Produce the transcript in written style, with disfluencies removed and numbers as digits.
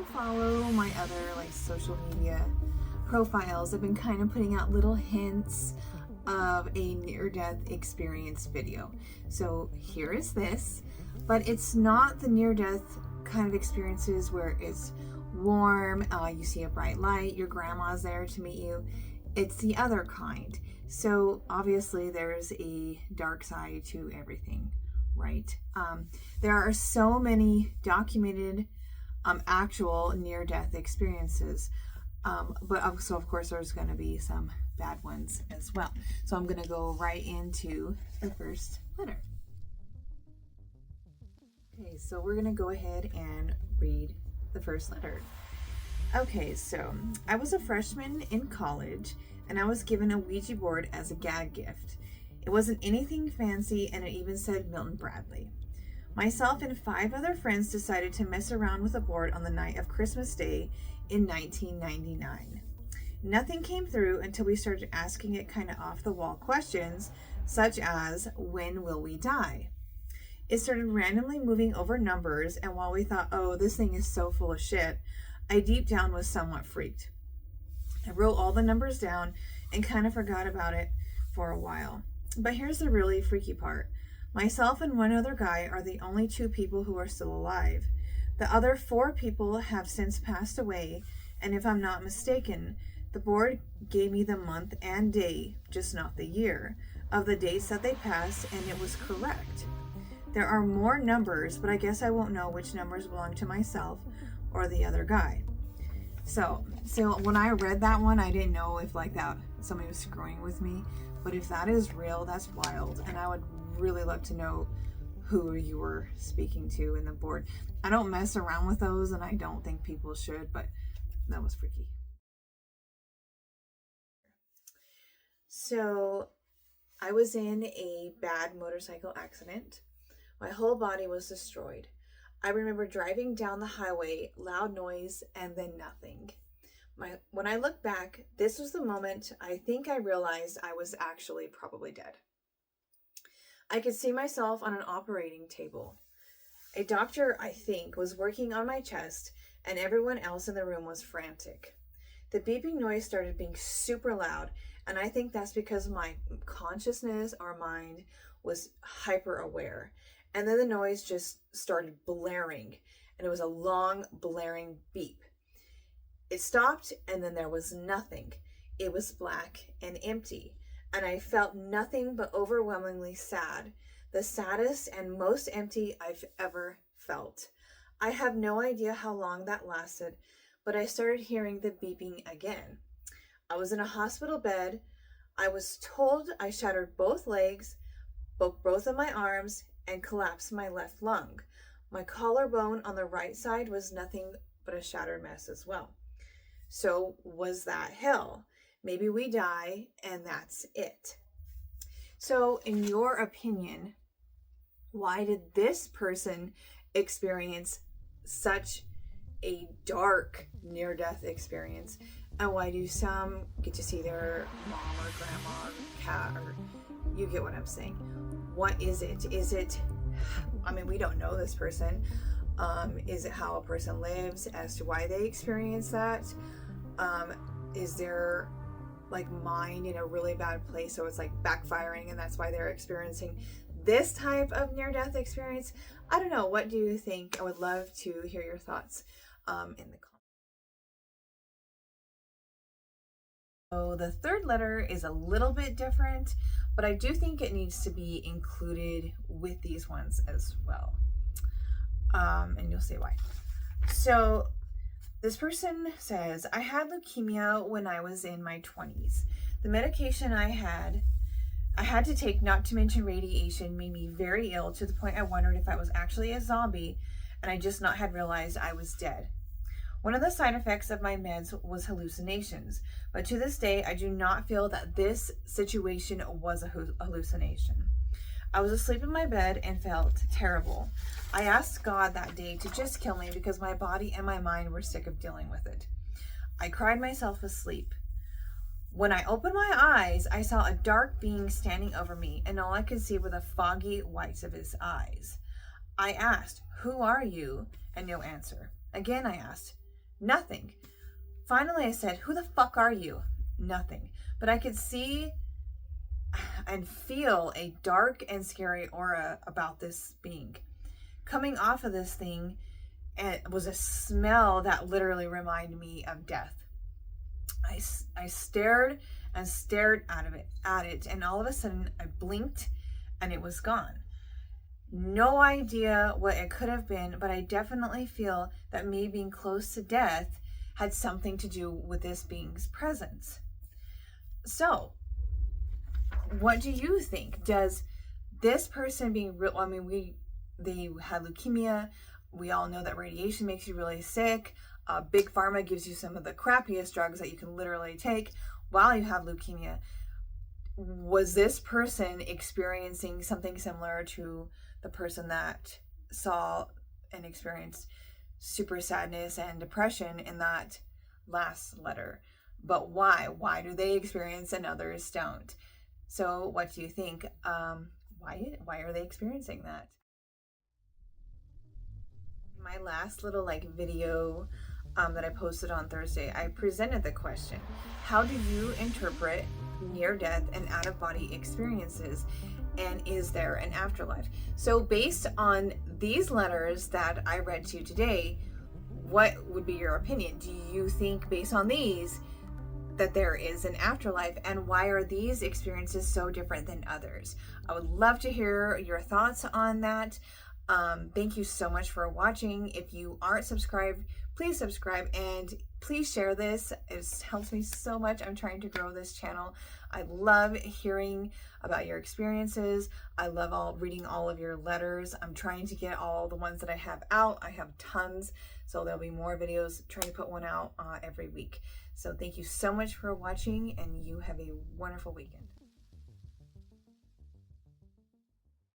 you follow my other like social media profiles, I've been kind of putting out little hints of a near-death experience video. So here is this, but it's not the near-death kind of experiences where it's warm, you see a bright light, your grandma's there to meet you. It's the other kind. So obviously there's a dark side to everything, right? There are so many documented actual near-death experiences, but also of course there's going to be some bad ones as well. So I'm going to go right into the first letter. Okay, so we're going to go ahead and read the first letter. Okay, so I was a freshman in college and I was given a Ouija board as a gag gift. It wasn't anything fancy and it even said Milton Bradley. Myself and 5 other friends decided to mess around with the board on the night of Christmas Day in 1999. Nothing came through until we started asking it kind of off the wall questions, such as, when will we die? It started randomly moving over numbers, and while we thought, oh, this thing is so full of shit, I deep down was somewhat freaked. I wrote all the numbers down and kind of forgot about it for a while. But here's the really freaky part. Myself and one other guy are the only 2 people who are still alive. The other 4 people have since passed away, and if I'm not mistaken, the board gave me the month and day, just not the year, of the dates that they passed, and it was correct. There are more numbers, but I guess I won't know which numbers belong to myself or the other guy. So when I read that one, I didn't know if like that somebody was screwing with me, but if that is real, that's wild, and I would really love to know who you were speaking to in the board. I don't mess around with those, and I don't think people should, but that was freaky. So I was in a bad motorcycle accident. My whole body was destroyed. I remember driving down the highway, loud noise, and then nothing. When I look back, this was the moment I think I realized I was actually probably dead. I could see myself on an operating table. A doctor, I think, was working on my chest, and everyone else in the room was frantic. The beeping noise started being super loud, and I think that's because my consciousness or mind was hyper aware. And then the noise just started blaring, and it was a long blaring beep. It stopped, and then there was nothing. It was black and empty, and I felt nothing but overwhelmingly sad, the saddest and most empty I've ever felt. I have no idea how long that lasted, but I started hearing the beeping again. I was in a hospital bed. I was told I shattered both legs, broke both of my arms, and collapsed my left lung. My collarbone on the right side was nothing but a shattered mess as well. So was that hell? Maybe we die and that's it. So in your opinion, why did this person experience such a dark near-death experience? And why do some get to see their mom or grandma or cat, or you get what I'm saying? What is it? Is it, I mean, we don't know this person. Is it how a person lives as to why they experience that? Is their like mind in a really bad place, so it's like backfiring and that's why they're experiencing this type of near-death experience? I don't know. What do you think? I would love to hear your thoughts in the comments. So the third letter is a little bit different, but I do think it needs to be included with these ones as well. And you'll see why. So this person says, I had leukemia when I was in my 20s. The medication I had to take, not to mention radiation, made me very ill to the point I wondered if I was actually a zombie and I just not had realized I was dead. One of the side effects of my meds was hallucinations, but to this day, I do not feel that this situation was a hallucination. I was asleep in my bed and felt terrible. I asked God that day to just kill me because my body and my mind were sick of dealing with it. I cried myself asleep. When I opened my eyes, I saw a dark being standing over me, and all I could see were the foggy whites of his eyes. I asked, "Who are you?" and no answer. Again, I asked, Nothing. Finally, I said, "Who the fuck are you?" Nothing. But I could see and feel a dark and scary aura about this being. Coming off of this thing, and it was a smell that literally reminded me of death. I stared and stared at it, and all of a sudden I blinked and it was gone. No idea what it could have been, but I definitely feel that me being close to death had something to do with this being's presence. So, what do you think? Does this person being real? I mean, they had leukemia. We all know that radiation makes you really sick. Big Pharma gives you some of the crappiest drugs that you can literally take while you have leukemia. Was this person experiencing something similar to the person that saw and experienced super sadness and depression in that last letter? But why? Why do they experience and others don't? So what do you think? Why are they experiencing that? My last little video that I posted on Thursday, I presented the question: how do you interpret near-death and out-of-body experiences, and is there an afterlife? So based on these letters that I read to you today, what would be your opinion? Do you think, based on these, that there is an afterlife, and why are these experiences so different than others? I would love to hear your thoughts on that. Thank you so much for watching. If you aren't subscribed, please subscribe and please share this. It helps me so much. I'm trying to grow this channel. I love hearing about your experiences. I love reading all of your letters. I'm trying to get all the ones that I have out. I have tons, so there'll be more videos. Trying to put one out every week. So thank you so much for watching, and you have a wonderful weekend.